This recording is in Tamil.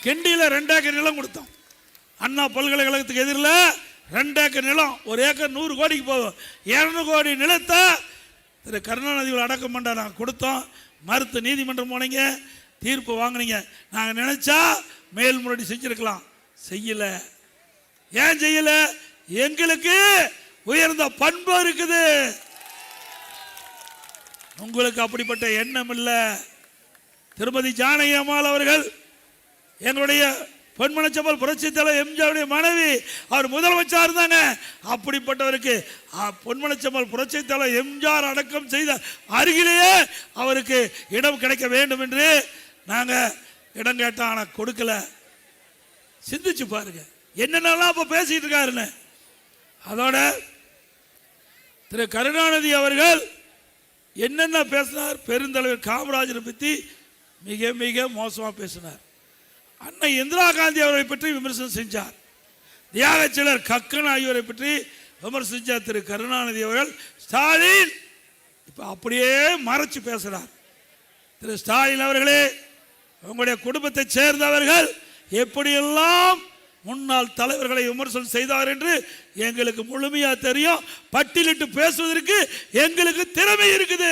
கிண்டியில் 2 ஏக்கர் நிலம் கொடுத்தோம். அண்ணா பல்கலைக்கழகத்துக்கு எதிரில் 2 ஏக்கர் நிலம், 1 ஏக்கர் 100 கோடிக்கு போகும். 200 கோடி நிலத்தை திரு கருணாநிதி அடக்கம் பண்ண நாங்கள் கொடுத்தோம். மறுத்து நீதிமன்றம் போனீங்க, தீர்ப்பு வாங்கினீங்க. நாங்கள் நினைச்சா மேல்முறையீடு செஞ்சிருக்கலாம், செய்யல. ஏன் செய்யல? எங்களுக்கு உயர்ந்த பண்பு இருக்குது, உங்களுக்கு அப்படிப்பட்ட எண்ணம் இல்லை. திருமதி ஜானகி அம்மாள் அவர்கள் எங்களுடைய பொன்மனச்செம்மல் புரட்சி தலைவர் எம்ஜிஆருடைய மனைவி, அவர் முதலமைச்சர் இருந்தாங்க. அப்படிப்பட்டவருக்கு பொன்மனச்செம்மல் புரட்சி தலைவர் எம்ஜிஆர் அடக்கம் செய்த அருகிலேயே அவருக்கு இடம் கிடைக்க வேண்டும் என்று நாங்கள் இடம் கேட்டோம். ஆனால் கொடுக்கல. சிந்திச்சு பாருங்க என்னென்னலாம் இப்போ பேசிட்டு இருக்காருன்னு. அதோட திரு கருணாநிதி அவர்கள் என்னென்ன பேசினார்? பெருந்தலைவர் காமராஜரை பற்றி மிக மிக மோசமாக பேசினார். அன்னை இந்திரா காந்தி அவரை பற்றி விமர்சனம் செஞ்சார். தியாகச்சலர் கக்கன் ஆகியோரை பற்றி விமர்சித்தார் திரு கருணாநிதி அவர்கள். ஸ்டாலின் இப்போ அப்படியே மறைச்சு பேசுகிறார். திரு ஸ்டாலின் அவர்களே, உங்களுடைய குடும்பத்தை சேர்ந்தவர்கள் எப்படியெல்லாம் முன்னாள் தலைவர்களை விமர்சனம் செய்தார் என்று எங்களுக்கு முழுமையாக தெரியும். பட்டியலிட்டு பேசுவதற்கு எங்களுக்கு திறமை இருக்குது.